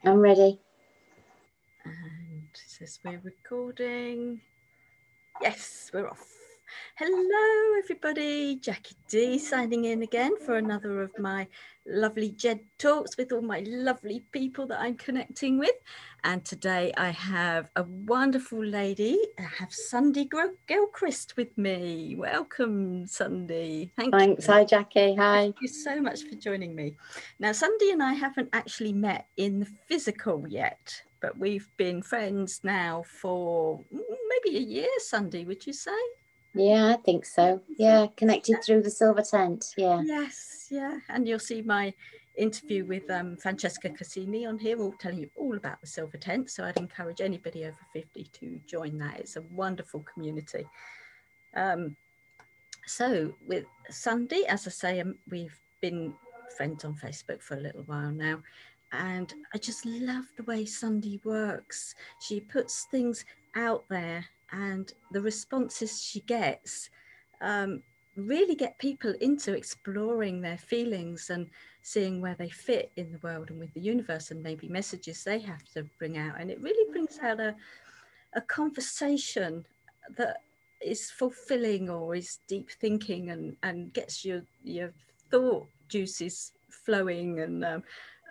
I'm ready. And it says we're recording. Yes, we're off. Hello, everybody. Jackie D signing in again for another of my lovely Jed Talks with all my lovely people that I'm connecting with. And today I have a wonderful lady. I have Sunday Gilchrist with me. Welcome, Sunday. Thanks. You. Hi, Jackie. Hi. Thank you so much for joining me. Now, Sunday and I haven't actually met in the physical yet, but we've been friends now for maybe a year, Sunday, would you say? Yeah, I think so. Yeah, connected through the Silver Tent. Yeah. Yes, yeah. And you'll see my interview with Francesca Cassini on here, all telling you all about the Silver Tent. So I'd encourage anybody over 50 to join that. It's a wonderful community. So with Sunday, as I say, we've been friends on Facebook for a little while now. And I just love the way Sunday works. She puts things out there and the responses she gets really get people into exploring their feelings and seeing where they fit in the world and with the universe and maybe messages they have to bring out. And it really brings out a conversation that is fulfilling or is deep thinking and gets your thought juices flowing.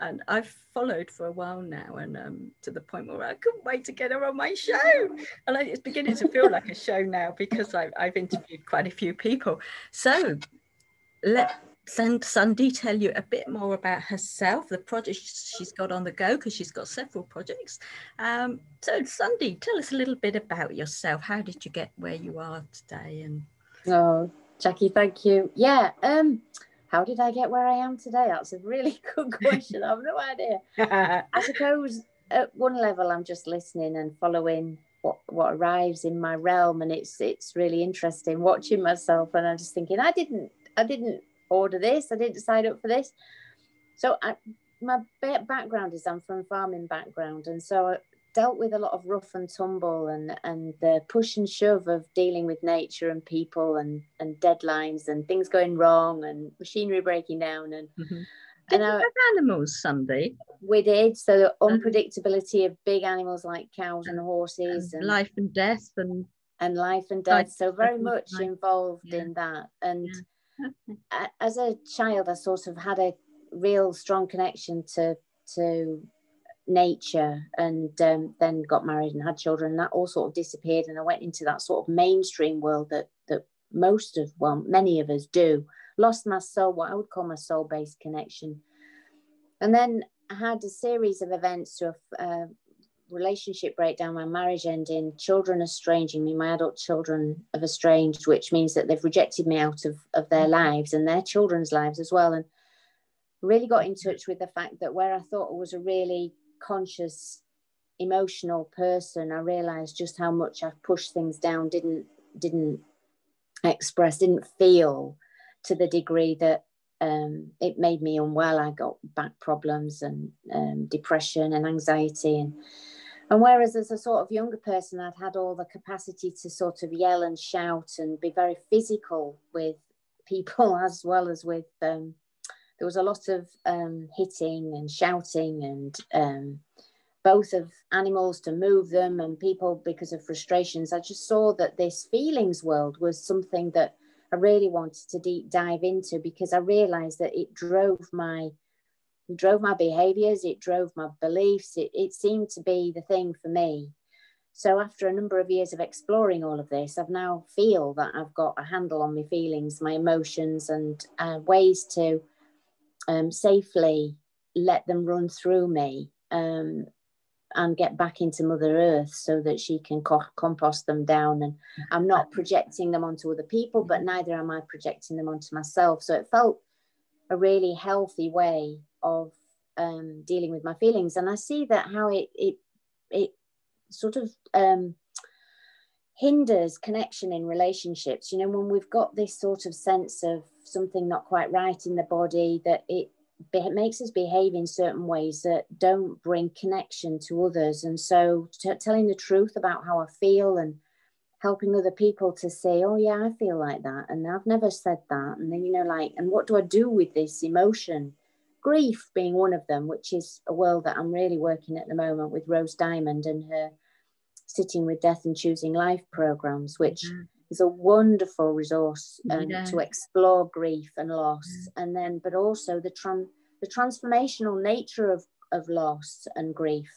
And I've followed for a while now, and to the point where I couldn't wait to get her on my show. And it's beginning to feel like a show now because I've interviewed quite a few people. So let Sunday tell you a bit more about herself, the projects she's got on the go, because she's got several projects. So Sunday, tell us a little bit about yourself. How did you get where you are today? And oh, Jackie, thank you. Yeah. How did I get where I am today? That's a really good question. I have no idea. I suppose at one level I'm just listening and following what arrives in my realm, and it's really interesting watching myself, and I'm just thinking I didn't order this, I didn't sign up for this. So my background is I'm from a farming background, and so I dealt with a lot of rough and tumble and the push and shove of dealing with nature and people and deadlines and things going wrong and machinery breaking down. And did you have animals, Sunday? We did. So the unpredictability of big animals like cows and horses and life and death and life and death. So very much involved in that. And as a child, I sort of had a real strong connection to nature, and then got married and had children, and that all sort of disappeared, and I went into that sort of mainstream world that many of us do. Lost my soul, what I would call my soul-based connection. And then I had a series of events to relationship breakdown, my marriage ending, children estranging me, my adult children have estranged, which means that they've rejected me out of their lives and their children's lives as well. And really got in touch with the fact that where I thought I was a really conscious, emotional person, I realized just how much I've pushed things down, didn't express, didn't feel to the degree that it made me unwell. I got back problems and depression and anxiety, and whereas as a sort of younger person I'd had all the capacity to sort of yell and shout and be very physical with people as well as with there was a lot of hitting and shouting and both of animals to move them and people because of frustrations. I just saw that this feelings world was something that I really wanted to deep dive into, because I realized that it drove my behaviors, it drove my beliefs, it seemed to be the thing for me. So after a number of years of exploring all of this, I've now feel that I've got a handle on my feelings, my emotions, and ways to safely let them run through me and get back into Mother Earth so that she can compost them down. And I'm not projecting them onto other people, but neither am I projecting them onto myself. So it felt a really healthy way of dealing with my feelings. And I see that how it sort of hinders connection in relationships. You know, when we've got this sort of sense of something not quite right in the body, that it makes us behave in certain ways that don't bring connection to others. And so telling the truth about how I feel and helping other people to say, oh yeah, I feel like that, and I've never said that, and then, you know, like, and what do I do with this emotion grief being one of them, which is a world that I'm really working at the moment with Rose Diamond and her Sitting with Death and Choosing Life programs, which is a wonderful resource to explore grief and loss, and then but also the transformational nature of loss and grief,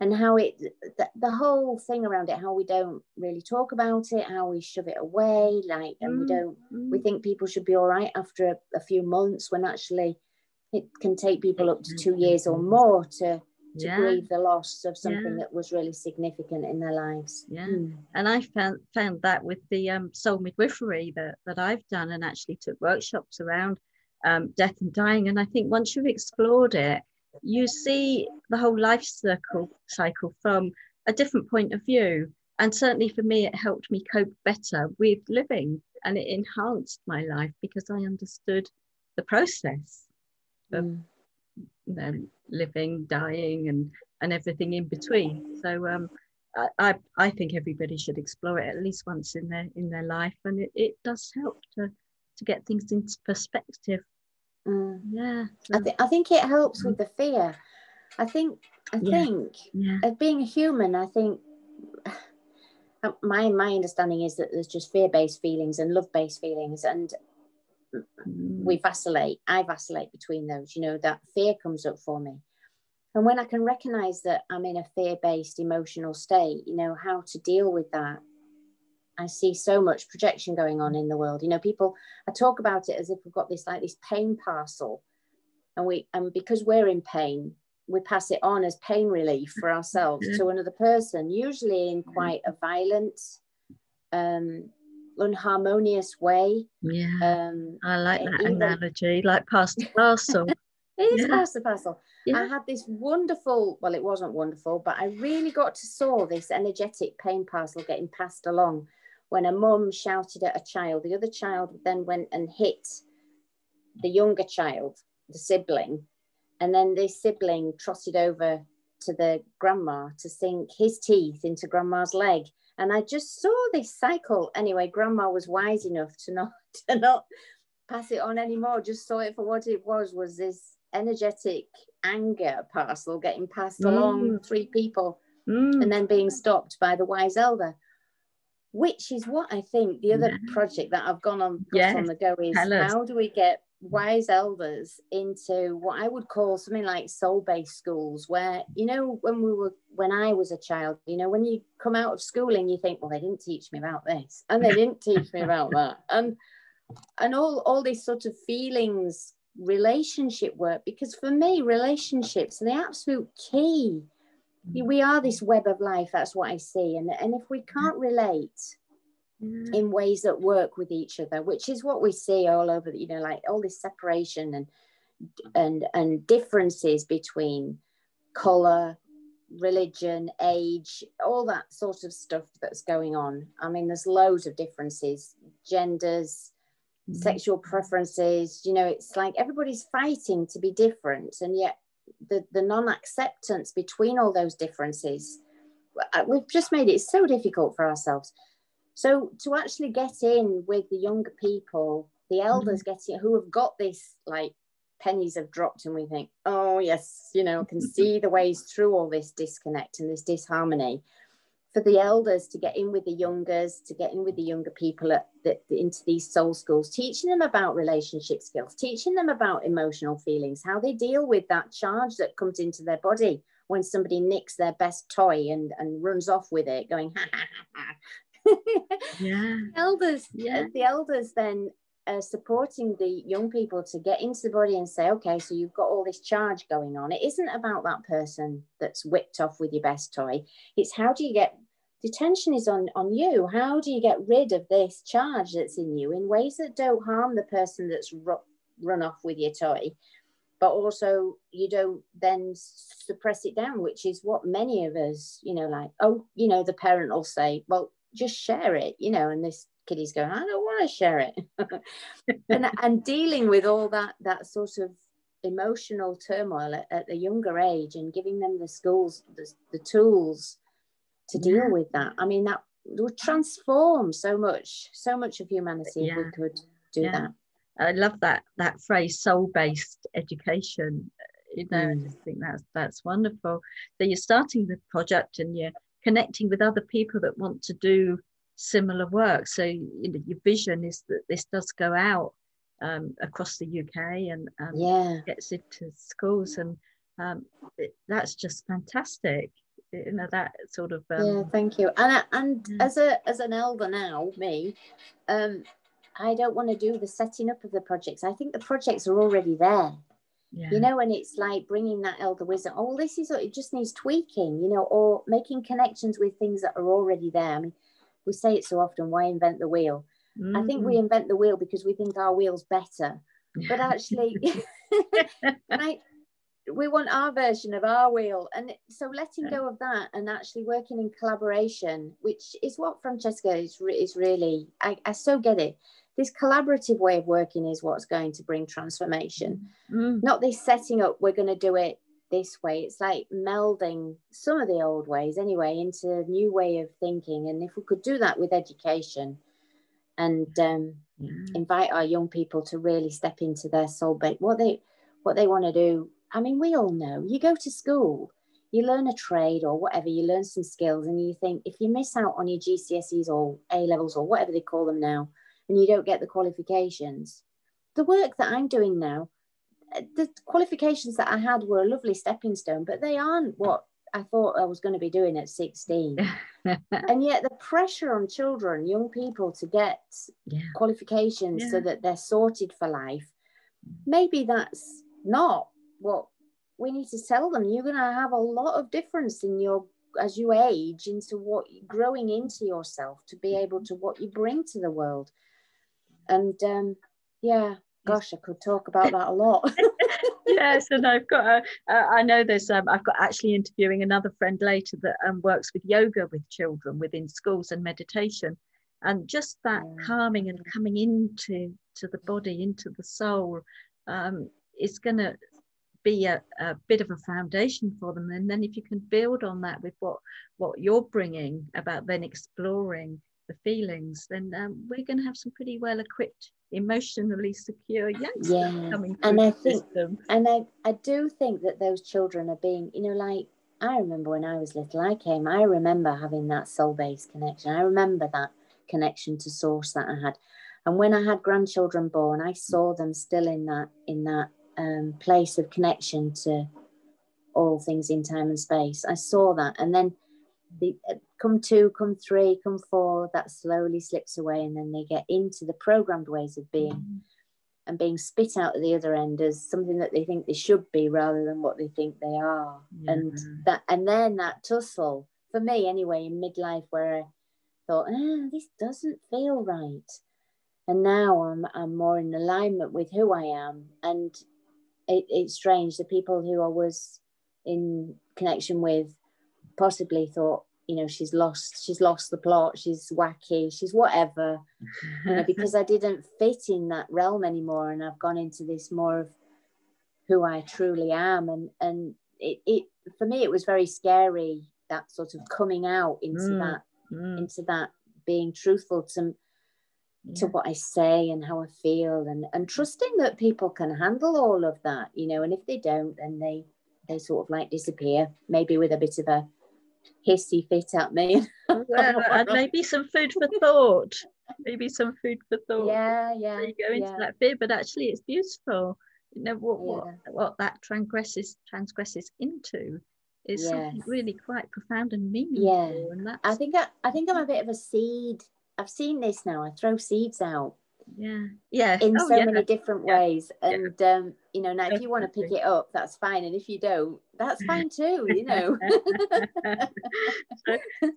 and how the whole thing around it, how we don't really talk about it, how we shove it away, like, and we think people should be all right after a few months, when actually it can take people up to 2 years or more to grieve the loss of something that was really significant in their lives. And I found that with the soul midwifery that I've done, and actually took workshops around death and dying. And I think once you've explored it, you see the whole life cycle from a different point of view. And certainly for me, it helped me cope better with living, and it enhanced my life because I understood the process of living, dying, and everything in between. So I think everybody should explore it at least once in their life, and it does help to get things into perspective. So. I think it helps with the fear. I think as being a human, I think my understanding is that there's just fear-based feelings and love-based feelings, and I vacillate between those. That fear comes up for me, and when I can recognize that I'm in a fear-based emotional state, how to deal with that, I see so much projection going on in the world. People, I talk about it as if we've got this pain parcel, and because we're in pain, we pass it on as pain relief for ourselves to another person, usually in quite a violent, unharmonious way. I like that analogy, like pass the parcel. It is pass the parcel. I had this wonderful, well, it wasn't wonderful, but I really got to saw this energetic pain parcel getting passed along when a mum shouted at a child. The other child then went and hit the younger child, the sibling, and then this sibling trotted over to the grandma to sink his teeth into grandma's leg. And I just saw this cycle. Anyway, grandma was wise enough to not pass it on anymore, just saw it for what it was this energetic anger parcel getting passed along 3 people and then being stopped by the wise elder, which is what I think the other project that I've got on the go is, how do we get wise elders into what I would call something like soul-based schools, where, when I was a child, when you come out of schooling, you think, well, they didn't teach me about this, and they didn't teach me about that, and all these sort of feelings, relationship work, because for me, relationships are the absolute key. We are this web of life. That's what I see. And if we can't relate in ways that work with each other, which is what we see all over, like all this separation and differences between color, religion, age, all that sort of stuff that's going on. I mean, there's loads of differences, genders, sexual preferences, it's like everybody's fighting to be different, and yet the non-acceptance between all those differences, we've just made it so difficult for ourselves. So to actually get in with the younger people, the elders getting, who have got this, like, pennies have dropped, and we think, oh yes, can see the ways through all this disconnect and this disharmony. For the elders to get in with the youngers, to get in with the younger people into these soul schools, teaching them about relationship skills, teaching them about emotional feelings, how they deal with that charge that comes into their body when somebody nicks their best toy and runs off with it, going, ha, ha, ha, ha. The elders then supporting the young people to get into the body and say, okay, so you've got all this charge going on. It isn't about that person that's whipped off with your best toy. It's how do you get, the attention is on you. How do you get rid of this charge that's in you in ways that don't harm the person that's run off with your toy, but also you don't then suppress it down, which is what many of us, the parent will say, well, just share it, and this kiddie's going, I don't want to share it. and dealing with all that sort of emotional turmoil at a younger age, and giving them the skills, the tools to deal with that. I mean, that would transform so much of humanity if we could do that. I love that phrase, soul-based education. I just think that's wonderful. So you're starting the project and you're connecting with other people that want to do similar work. So your vision is that this does go out across the UK and gets into schools, and that's just fantastic. That sort of thank you. And as an elder now, me, I don't want to do the setting up of the projects. I think the projects are already there. And it's like bringing that elder wisdom. Oh, this is, it just needs tweaking, or making connections with things that are already there. I mean, we say it so often, why invent the wheel? I think we invent the wheel because we think our wheel's better, but actually we want our version of our wheel. And so letting go of that and actually working in collaboration, which is what Francesca is really, I so get it. This collaborative way of working is what's going to bring transformation. Not this setting up, we're going to do it this way. It's like melding some of the old ways anyway into a new way of thinking. And if we could do that with education and invite our young people to really step into their soul base, what they want to do. I mean, we all know, you go to school, you learn a trade or whatever, you learn some skills, and you think if you miss out on your GCSEs or A-levels or whatever they call them now, and you don't get the qualifications, the work that I'm doing now, the qualifications that I had were a lovely stepping stone, but they aren't what I thought I was going to be doing at 16. And yet the pressure on children, young people, to get qualifications so that they're sorted for life, maybe that's not what we need to tell them. You're going to have a lot of difference as you age into what growing into yourself to be able to what you bring to the world. And gosh, I could talk about that a lot. Yes, and I've got I know there's I've got actually interviewing another friend later that works with yoga with children within schools and meditation, and just that calming and coming into the body, into the soul, is going to be a bit of a foundation for them. And then if you can build on that with what you're bringing about, then exploring the feelings, then we're going to have some pretty well equipped, emotionally secure youngsters coming through. And I think, and I do think that those children are being, like, I remember when I was little, I remember having that soul-based connection. I remember that connection to source that I had. And when I had grandchildren born, I saw them still in that place of connection to all things in time and space. I saw that. And then come 2, come 3, come 4, that slowly slips away, and then they get into the programmed ways of being and being spit out at the other end as something that they think they should be rather than what they think they are. And then that tussle for me anyway in midlife, where I thought, this doesn't feel right, and now I'm more in alignment with who I am. And it's strange, the people who I was in connection with possibly thought, she's lost the plot, she's wacky, she's whatever, because I didn't fit in that realm anymore, and I've gone into this more of who I truly am. And it for me, it was very scary, that sort of coming out into that being truthful to what I say and how I feel, and trusting that people can handle all of that, and if they don't, then they sort of like disappear, maybe with a bit of a hissy fit at me. Well, and maybe some food for thought. Yeah. You go into that fear, but actually it's beautiful. What that transgresses into is something really quite profound and meaningful. And that's, I think I'm a bit of a seed. I've seen this now. I throw seeds out. In so many different ways. And now if you want to pick it up, that's fine, and if you don't, that's fine too.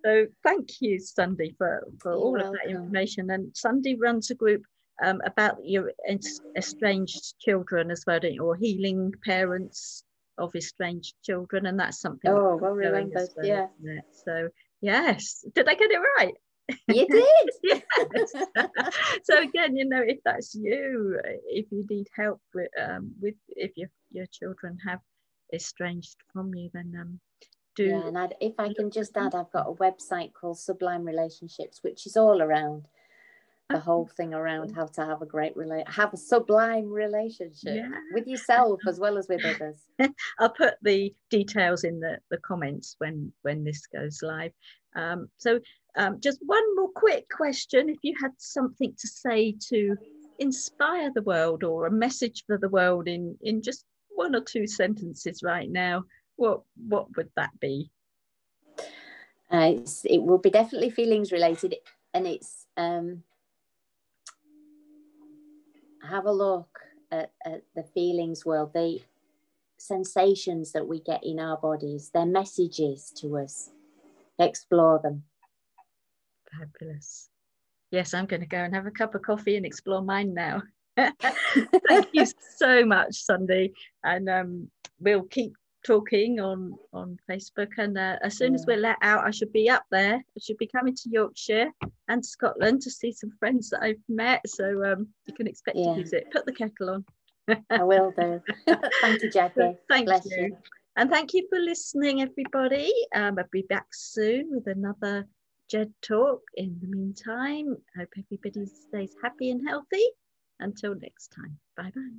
So thank you, Sundie, for all of that information. And Sundie runs a group about your estranged children as well, don't you? Or healing parents of estranged children, and that's something well remembered. Well, so yes, did I get it right? You did. Yes. So again, if that's you, if you need help with if your children have estranged from you, then do. And if I can just add, I've got a website called Sublime Relationships, which is all around the whole thing around how to have have a sublime relationship with yourself as well as with others. I'll put the details in the comments when this goes live. Just one more quick question. If you had something to say to inspire the world, or a message for the world in just 1 or 2 sentences right now, what would that be? It will be definitely feelings related, and it's have a look at the feelings world, the sensations that we get in our bodies, their messages to us. Explore them. Fabulous. Yes, I'm going to go and have a cup of coffee and explore mine now. Thank you so much, Sundie, and we'll keep talking on Facebook, and as soon as we're let out, I should be up there. I should be coming to Yorkshire and Scotland to see some friends that I've met, so you can expect to visit. Put the kettle on. I will do. Thank you, Jackie. Thank you. And thank you for listening, everybody. I'll be back soon with another Jed Talk. In the meantime, I hope everybody stays happy and healthy. Until next time, bye-bye.